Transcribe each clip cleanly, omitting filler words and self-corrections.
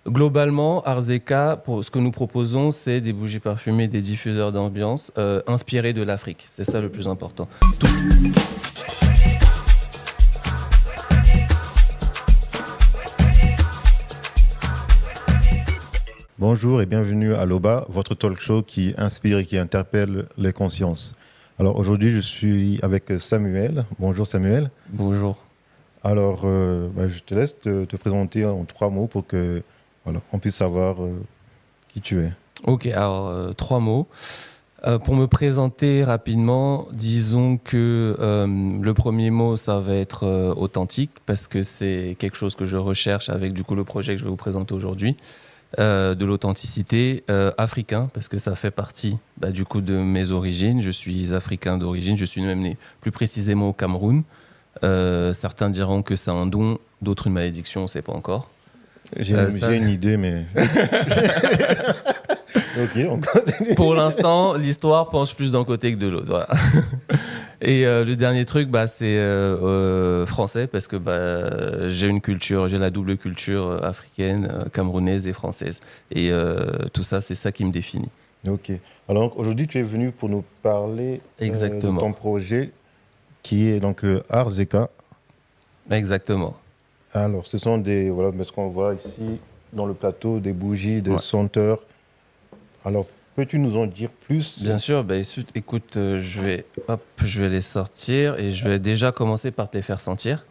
Globalement, Arzeka, pour ce que nous proposons, c'est des bougies parfumées, des diffuseurs d'ambiance inspirés de l'Afrique. C'est ça le plus important. Bonjour et bienvenue à l'OBA, votre talk show qui inspire et qui interpelle les consciences. Alors aujourd'hui, je suis avec Samuel. Bonjour Samuel. Bonjour. Alors, je te laisse te présenter en 3 mots pour que on puisse savoir qui tu es. Ok, alors 3 mots. Pour me présenter rapidement, disons que le premier mot, ça va être authentique, parce que c'est quelque chose que je recherche avec du coup le projet que je vais vous présenter aujourd'hui. De l'authenticité, africain, parce que ça fait partie du coup de mes origines. Je suis africain d'origine, je suis même né plus précisément au Cameroun. Certains diront que c'est un don, d'autres une malédiction, on ne sait pas encore. J'ai une idée, mais... Ok, on continue. Pour l'instant, l'histoire penche plus d'un côté que de l'autre. Voilà. Et le dernier truc, c'est français, parce que j'ai la double culture africaine, camerounaise et française. Et tout ça, c'est ça qui me définit. Ok. Alors aujourd'hui, tu es venu pour nous parler Exactement. De ton projet qui est donc Arzeka. Exactement. Alors, ce sont ce qu'on voit ici dans le plateau, des bougies, des senteurs. Alors, peux-tu nous en dire plus? Bien sûr, écoute, je vais les sortir et je vais déjà commencer par te les faire sentir.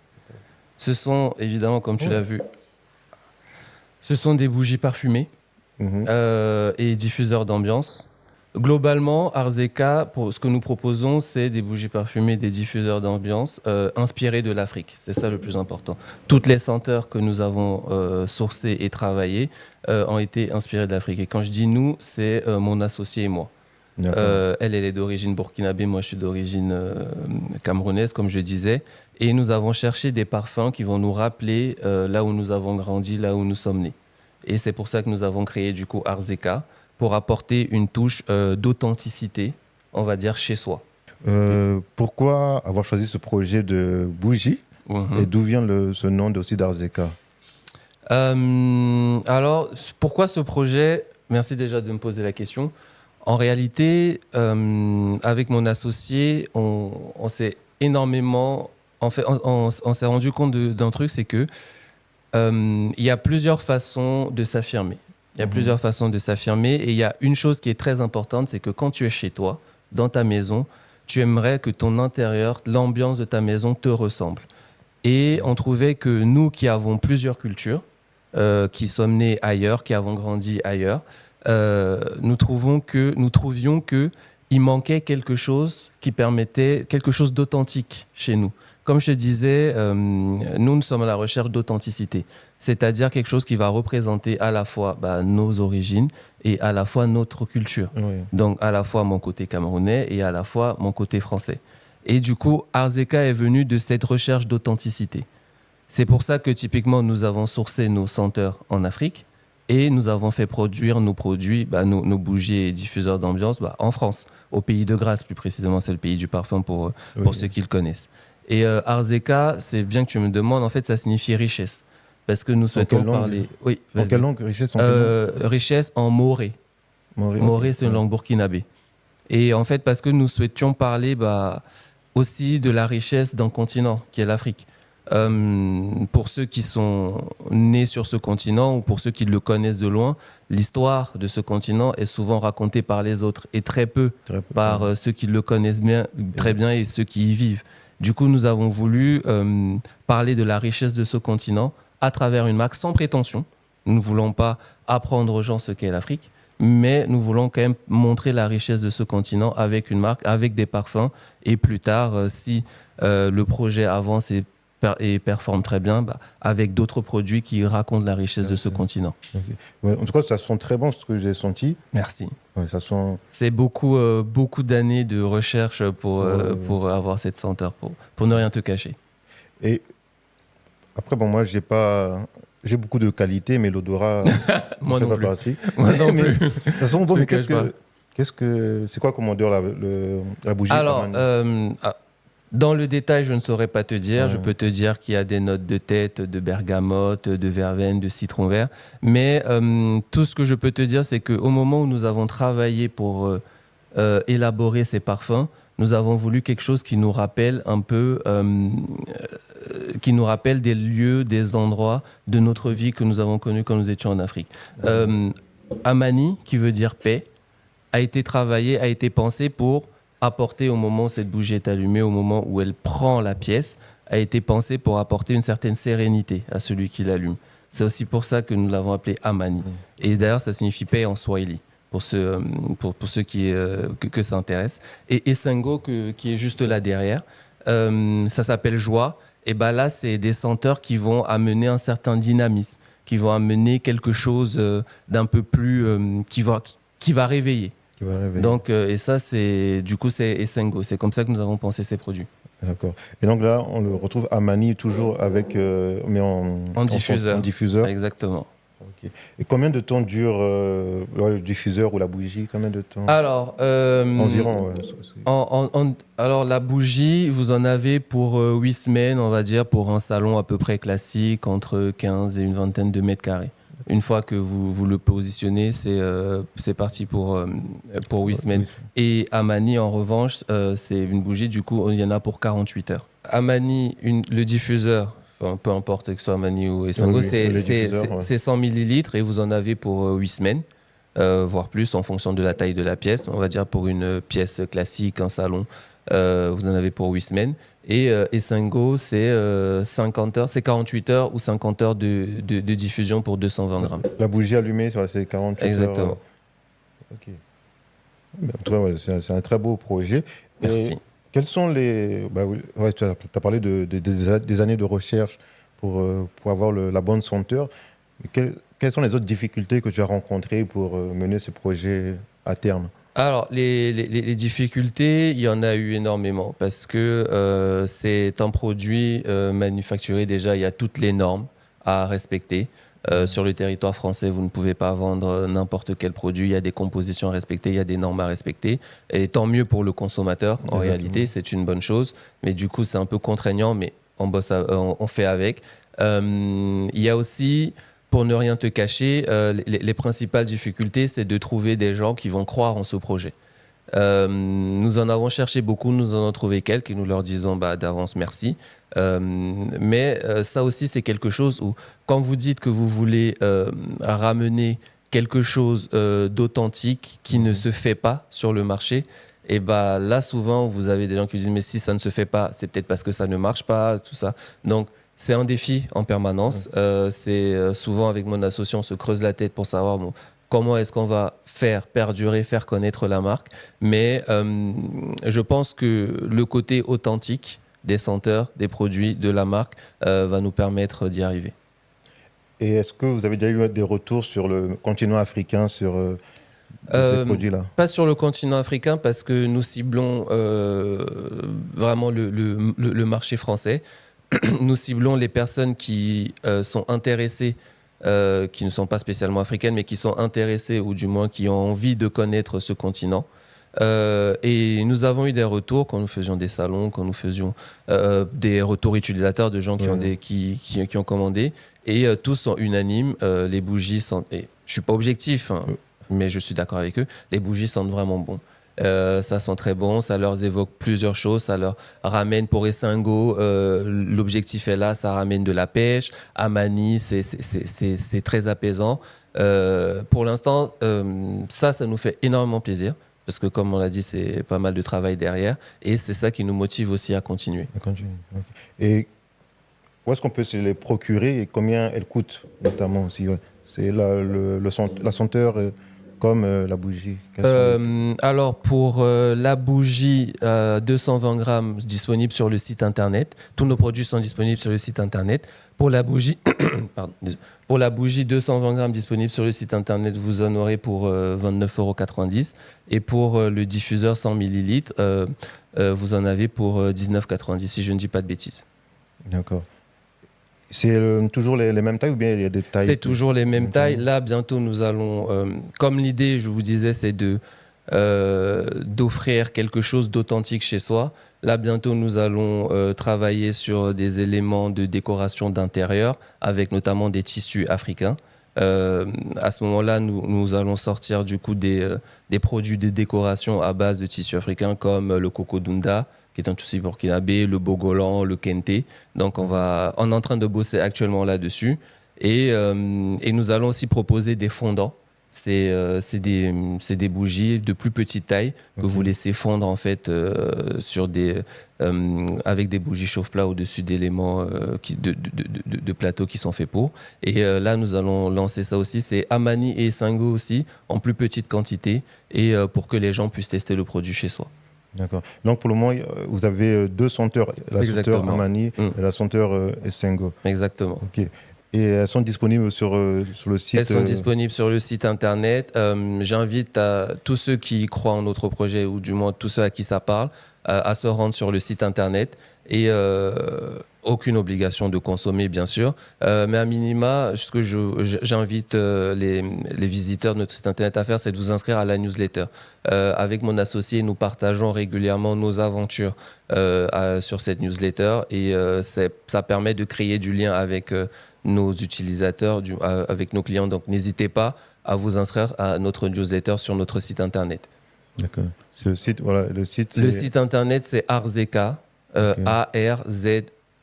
Ce sont, évidemment, comme tu l'as vu, ce sont des bougies parfumées et diffuseurs d'ambiance. Globalement, Arzeka, pour ce que nous proposons, c'est des bougies parfumées, des diffuseurs d'ambiance inspirés de l'Afrique. C'est ça le plus important. Toutes les senteurs que nous avons sourcées et travaillées ont été inspirées de l'Afrique. Et quand je dis nous, c'est mon associé et moi. Elle est d'origine burkinabé, moi je suis d'origine camerounaise, comme je disais. Et nous avons cherché des parfums qui vont nous rappeler là où nous avons grandi, là où nous sommes nés. Et c'est pour ça que nous avons créé du coup Arzeka, pour apporter une touche d'authenticité, on va dire, chez soi. Pourquoi avoir choisi ce projet de bougie et d'où vient ce nom aussi d'Arzeka? Alors, pourquoi ce projet? Merci déjà de me poser la question. En réalité, avec mon associé, on s'est énormément... En fait, on s'est rendu compte d'un truc, c'est que il y a plusieurs façons de s'affirmer. Il y a plusieurs façons de s'affirmer et il y a une chose qui est très importante, c'est que quand tu es chez toi, dans ta maison, tu aimerais que ton intérieur, l'ambiance de ta maison te ressemble. Et on trouvait que nous qui avons plusieurs cultures, qui sommes nés ailleurs, qui avons grandi ailleurs, nous trouvions qu'il manquait quelque chose qui permettait quelque chose d'authentique chez nous. Comme je te disais, nous sommes à la recherche d'authenticité, c'est-à-dire quelque chose qui va représenter à la fois nos origines et à la fois notre culture. Oui. Donc à la fois mon côté camerounais et à la fois mon côté français. Et du coup, Arzeka est venu de cette recherche d'authenticité. C'est pour ça que typiquement, nous avons sourcé nos senteurs en Afrique et nous avons fait produire nos produits, nos bougies et diffuseurs d'ambiance en France, au pays de Grasse plus précisément, c'est le pays du parfum pour ceux qui le connaissent. Et Arzeka, c'est bien que tu me demandes, en fait, ça signifie richesse. Parce que nous souhaitons parler... Oui, en quelle langue? Richesse richesse en moré. Moré, c'est une langue burkinabé. Et en fait, parce que nous souhaitions parler aussi de la richesse d'un continent, qui est l'Afrique. Pour ceux qui sont nés sur ce continent ou pour ceux qui le connaissent de loin, l'histoire de ce continent est souvent racontée par les autres et très peu par ceux qui le connaissent très bien et ceux qui y vivent. Du coup, nous avons voulu parler de la richesse de ce continent à travers une marque sans prétention. Nous ne voulons pas apprendre aux gens ce qu'est l'Afrique, mais nous voulons quand même montrer la richesse de ce continent avec une marque, avec des parfums. Et plus tard, si le projet avance et performe très bien, avec d'autres produits qui racontent la richesse de ce continent. Okay. Ouais, en tout cas, ça sent très bon ce que j'ai senti. Merci. Ouais, ça sent... C'est beaucoup d'années de recherche pour avoir cette senteur, pour ne rien te cacher. Et après, moi, j'ai beaucoup de qualité, mais l'odorat moi ne fait pas partie. Moi non plus. De toute façon, bon, c'est quoi comme odeur la bougie? Alors, Dans le détail, je ne saurais pas te dire. Ouais. Je peux te dire qu'il y a des notes de tête, de bergamote, de verveine, de citron vert. Mais tout ce que je peux te dire, c'est qu'au moment où nous avons travaillé pour élaborer ces parfums, nous avons voulu quelque chose qui nous rappelle un peu, qui nous rappelle des lieux, des endroits de notre vie que nous avons connus quand nous étions en Afrique. Amani, qui veut dire paix, a été travaillé, a été pensé pour apporter au moment où cette bougie est allumée, au moment où elle prend la pièce, a été pensé pour apporter une certaine sérénité à celui qui l'allume. C'est aussi pour ça que nous l'avons appelé Amani. Et d'ailleurs, ça signifie paix en Swahili, pour ceux, que ça intéresse. Et Essengo, qui est juste là derrière, ça s'appelle Joie. Et ben là, c'est des senteurs qui vont amener un certain dynamisme, qui vont amener quelque chose d'un peu plus... qui va réveiller. Donc, et ça, c'est Essengo. C'est comme ça que nous avons pensé ces produits. D'accord. Et donc là, on le retrouve Amani toujours avec, mais en diffuseur. En diffuseur. Exactement. Okay. Et combien de temps dure le diffuseur ou la bougie? Combien de temps? Alors, environ. Alors, la bougie, vous en avez pour 8 semaines, on va dire, pour un salon à peu près classique, entre 15 et une vingtaine de mètres carrés. Une fois que vous le positionnez, c'est parti pour 8 semaines. Et Amani, en revanche, c'est une bougie, du coup, il y en a pour 48 heures. Amani, le diffuseur, enfin, peu importe que ce soit Amani ou Essengo, c'est 100 millilitres et vous en avez pour 8 semaines, voire plus en fonction de la taille de la pièce. On va dire pour une pièce classique, un salon, vous en avez pour 8 semaines. Et Essengo, c'est 50 heures, c'est 48 heures ou 50 heures de diffusion pour 220 grammes. La bougie allumée, c'est 48 Exactement. heures. Ok. En tout cas, ouais, c'est un très beau projet. Merci. Et quels sont les... tu as parlé des années de recherche pour avoir la bonne senteur. Quelles sont les autres difficultés que tu as rencontrées pour mener ce projet à terme? Alors, les difficultés, il y en a eu énormément parce que c'est un produit manufacturé déjà, il y a toutes les normes à respecter. Sur le territoire français, vous ne pouvez pas vendre n'importe quel produit. Il y a des compositions à respecter, il y a des normes à respecter. Et tant mieux pour le consommateur, en réalité, c'est une bonne chose. Mais du coup, c'est un peu contraignant, mais on fait avec. Il y a aussi... Pour ne rien te cacher, les principales difficultés, c'est de trouver des gens qui vont croire en ce projet. Nous en avons cherché beaucoup, nous en avons trouvé quelques et nous leur disons d'avance merci. Mais ça aussi, c'est quelque chose où, quand vous dites que vous voulez ramener quelque chose d'authentique qui ne se fait pas sur le marché, et là, souvent, vous avez des gens qui disent mais si ça ne se fait pas, c'est peut-être parce que ça ne marche pas, tout ça. Donc, c'est un défi en permanence. Souvent, avec mon associé, on se creuse la tête pour savoir comment est-ce qu'on va faire perdurer, faire connaître la marque. Mais je pense que le côté authentique des senteurs, des produits, de la marque va nous permettre d'y arriver. Et est-ce que vous avez déjà eu des retours sur le continent africain, sur ces produits-là? Pas sur le continent africain parce que nous ciblons vraiment le marché français. Nous ciblons les personnes qui sont intéressées, qui ne sont pas spécialement africaines, mais qui sont intéressées ou du moins qui ont envie de connaître ce continent. Et nous avons eu des retours quand nous faisions des salons, quand nous faisions des retours utilisateurs de gens qui ont commandé. Et tous sont unanimes. Les bougies sont... Et je ne suis pas objectif, hein, mais je suis d'accord avec eux. Les bougies sentent vraiment bon. Ça sent très bon, ça leur évoque plusieurs choses, ça leur ramène pour Essengo, l'objectif est là, ça ramène de la pêche. Amani, c'est très apaisant. Pour l'instant, ça nous fait énormément plaisir parce que comme on l'a dit, c'est pas mal de travail derrière et c'est ça qui nous motive aussi à continuer. Okay. Et où est-ce qu'on peut se les procurer et combien elles coûtent notamment aussi? C'est la senteur comme la bougie. Alors pour la bougie 220 grammes disponible sur le site internet, tous nos produits sont disponibles sur le site internet. Pour la bougie, pour la bougie 220 grammes disponible sur le site internet, vous en aurez pour 29,90 € et pour le diffuseur 100 millilitres, vous en avez pour 19,90 € si je ne dis pas de bêtises. D'accord. C'est toujours les mêmes tailles ou bien il y a des tailles? C'est toujours les mêmes tailles. Là, bientôt, nous allons... comme l'idée, je vous disais, c'est de d'offrir quelque chose d'authentique chez soi. Là, bientôt, nous allons travailler sur des éléments de décoration d'intérieur, avec notamment des tissus africains. À ce moment-là, nous allons sortir du coup des produits de décoration à base de tissus africains comme le Cocodunda, qui est un tissu burkinabé, le Bogolan, le Kente. Donc, on est en train de bosser actuellement là-dessus. Et nous allons aussi proposer des fondants. C'est des bougies de plus petite taille que vous laissez fondre en fait avec des bougies chauffe-plat au-dessus d'éléments de plateaux qui sont faits pour. Et là, nous allons lancer ça aussi. C'est Amani et Sango aussi, en plus petite quantité, et pour que les gens puissent tester le produit chez soi. D'accord. Donc pour le moment, vous avez deux senteurs, la senteur Amani et la senteur Essengo. Exactement. Ok. Et elles sont disponibles sur le site. Elles sont disponibles sur le site internet. J'invite tous ceux qui croient en notre projet, ou du moins tous ceux à qui ça parle, à se rendre sur le site internet. Et aucune obligation de consommer, bien sûr. Mais à minima, ce que j'invite les visiteurs de notre site internet à faire, c'est de vous inscrire à la newsletter. Avec mon associé, nous partageons régulièrement nos aventures sur cette newsletter. Et ça permet de créer du lien avec nos utilisateurs, avec nos clients. Donc, n'hésitez pas à vous inscrire à notre newsletter sur notre site internet. D'accord. Le site, voilà, le site internet, c'est arzekah, Okay.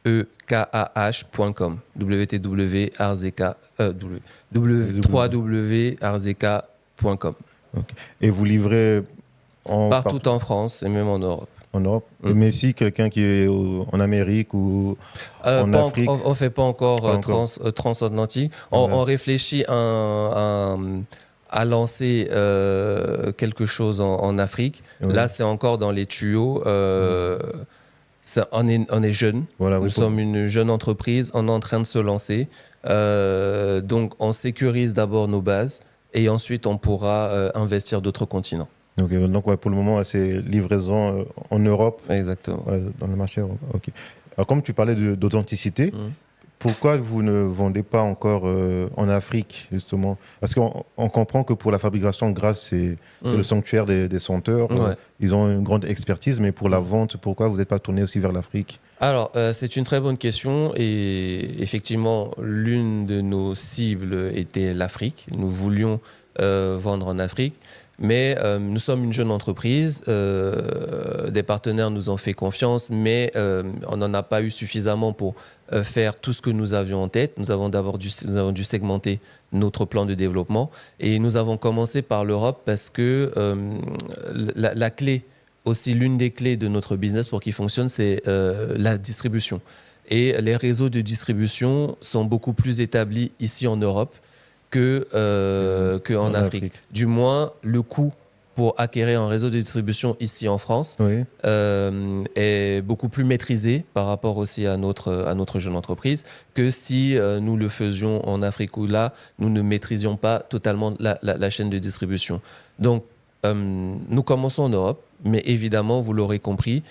arzekah.com, www.arzekah.com. Okay. Et vous livrez partout en France et même en Europe. En Europe. Mais si quelqu'un qui est en Amérique ou en Afrique, on ne fait pas encore transatlantique. On réfléchit à lancer quelque chose en Afrique. Ouais. Là, c'est encore dans les tuyaux. On est jeune. Voilà, nous sommes une jeune entreprise. On est en train de se lancer. Donc, on sécurise d'abord nos bases et ensuite, on pourra investir d'autres continents. Okay, donc pour le moment, c'est livraison en Europe. Exactement. Dans le marché. Okay. Alors, comme tu parlais d'authenticité, pourquoi vous ne vendez pas encore en Afrique, justement? Parce qu'on comprend que pour la fabrication grasse, c'est le sanctuaire des senteurs. Ouais. Ils ont une grande expertise, mais pour la vente, pourquoi vous n'êtes pas tourné aussi vers l'Afrique? Alors, c'est une très bonne question. Et effectivement, l'une de nos cibles était l'Afrique. Nous voulions vendre en Afrique. Mais nous sommes une jeune entreprise, des partenaires nous ont fait confiance, mais on n'en a pas eu suffisamment pour faire tout ce que nous avions en tête. Nous avons dû segmenter notre plan de développement et nous avons commencé par l'Europe parce que la clé, aussi l'une des clés de notre business pour qu'il fonctionne, c'est la distribution. Et les réseaux de distribution sont beaucoup plus établis ici en Europe qu'en Afrique. Du moins, le coût pour acquérir un réseau de distribution ici en France est beaucoup plus maîtrisé par rapport aussi à notre jeune entreprise que si nous le faisions en Afrique où là, nous ne maîtrisions pas totalement la chaîne de distribution. Donc, nous commençons en Europe, mais évidemment, vous l'aurez compris,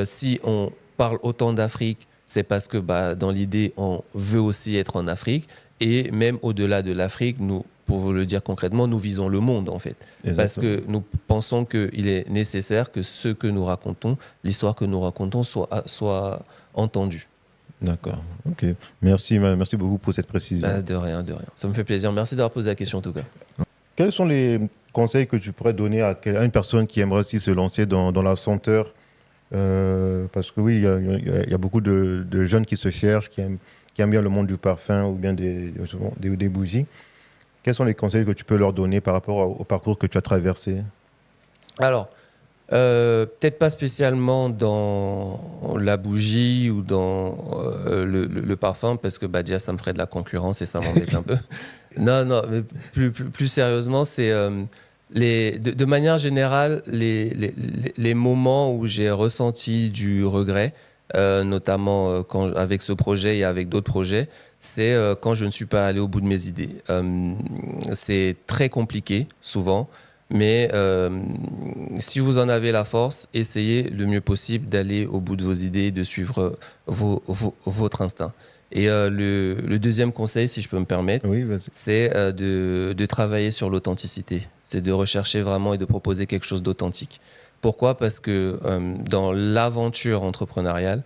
si on parle autant d'Afrique, c'est parce que dans l'idée, on veut aussi être en Afrique. Et même au-delà de l'Afrique, nous, pour vous le dire concrètement, nous visons le monde en fait. Exactement. Parce que nous pensons qu'il est nécessaire que ce que nous racontons, l'histoire que nous racontons soit entendue. D'accord. Ok. Merci beaucoup pour cette précision. De rien. Ça me fait plaisir. Merci d'avoir posé la question en tout cas. Quels sont les conseils que tu pourrais donner à une personne qui aimerait aussi se lancer dans la senteur parce que oui, il y a beaucoup de jeunes qui se cherchent, qui aiment bien le monde du parfum ou bien des bougies. Quels sont les conseils que tu peux leur donner par rapport au parcours que tu as traversé? Alors, peut-être pas spécialement dans la bougie ou dans le parfum, parce que déjà, ça me ferait de la concurrence et ça m'embête un peu. Non, mais plus sérieusement, c'est de manière générale, les moments où j'ai ressenti du regret, notamment avec ce projet et avec d'autres projets, c'est quand je ne suis pas allé au bout de mes idées. C'est très compliqué, souvent, mais si vous en avez la force, essayez le mieux possible d'aller au bout de vos idées, de suivre votre instinct. Et le deuxième conseil, si je peux me permettre, Oui, vas-y. c'est de travailler sur l'authenticité. C'est de rechercher vraiment et de proposer quelque chose d'authentique. Pourquoi? Parce que dans l'aventure entrepreneuriale,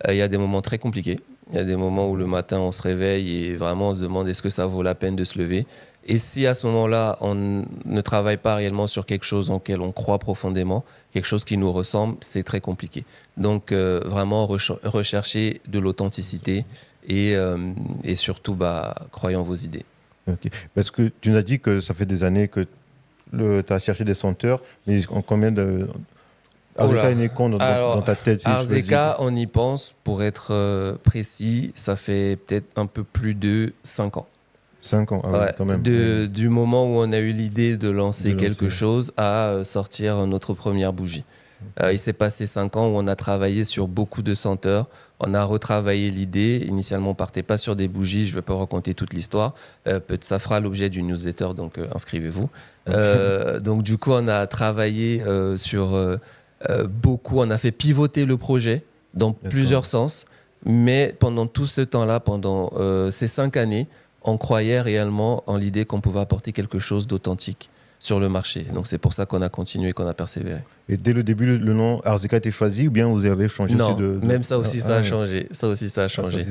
il y a des moments très compliqués. Il y a des moments où le matin, on se réveille et vraiment on se demande est-ce que ça vaut la peine de se lever. Et si à ce moment-là, on ne travaille pas réellement sur quelque chose en lequel on croit profondément, quelque chose qui nous ressemble, c'est très compliqué. Donc vraiment rechercher de l'authenticité et surtout croyez en vos idées. Ok. Parce que tu nous as dit que ça fait des années que tu as cherché des senteurs, mais en combien de... Arzeka est né quand dans ta tête, si je peux dire? Arzeka, on y pense, pour être précis, ça fait peut-être un peu plus de 5 ans. 5 ans, ah ouais, quand même. Du moment où on a eu l'idée de lancer quelque chose à sortir notre première bougie. Il s'est passé 5 ans où on a travaillé sur beaucoup de senteurs. On a retravaillé l'idée. Initialement, on ne partait pas sur des bougies. Je ne vais pas raconter toute l'histoire. Ça fera l'objet d'une newsletter, donc inscrivez-vous. Donc du coup, on a travaillé sur beaucoup. On a fait pivoter le projet dans plusieurs sens. Mais pendant tout ce temps-là, pendant ces 5 années, on croyait réellement en l'idée qu'on pouvait apporter quelque chose d'authentique sur le marché. Donc c'est pour ça qu'on a continué, qu'on a persévéré. Et dès le début, le nom Arzeka a été choisi ou bien vous avez changé non, aussi même ça aussi, ça a changé. Ça aussi, ça a changé.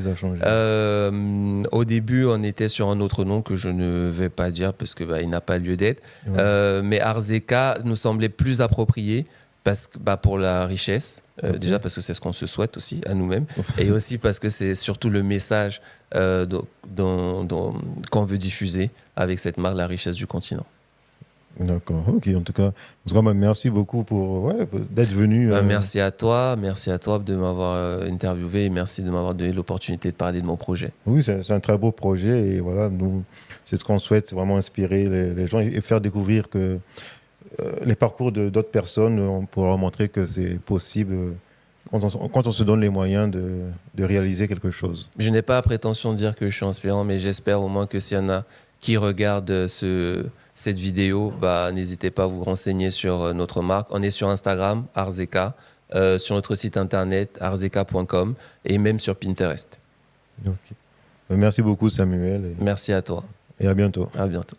Au début, on était sur un autre nom que je ne vais pas dire parce que il n'a pas lieu d'être. Ouais. Mais Arzeka nous semblait plus approprié parce que, pour la richesse. Déjà parce que c'est ce qu'on se souhaite aussi à nous-mêmes. Et aussi parce que c'est surtout le message qu'on veut diffuser avec cette marque, la richesse du continent. D'accord, ok. En tout cas, merci beaucoup d'être venu. Merci à toi de m'avoir interviewé et merci de m'avoir donné l'opportunité de parler de mon projet. Oui, c'est un très beau projet et voilà, nous, c'est ce qu'on souhaite, c'est vraiment inspirer les gens et faire découvrir que les parcours d'autres personnes pour leur montrer que c'est possible quand on se donne les moyens de réaliser quelque chose. Je n'ai pas la prétention de dire que je suis inspirant, mais j'espère au moins que s'il y en a qui regardent cette vidéo, n'hésitez pas à vous renseigner sur notre marque. On est sur Instagram, Arzeka, sur notre site internet, arzeka.com et même sur Pinterest. Okay. Merci beaucoup Samuel. Merci à toi. Et à bientôt. À bientôt.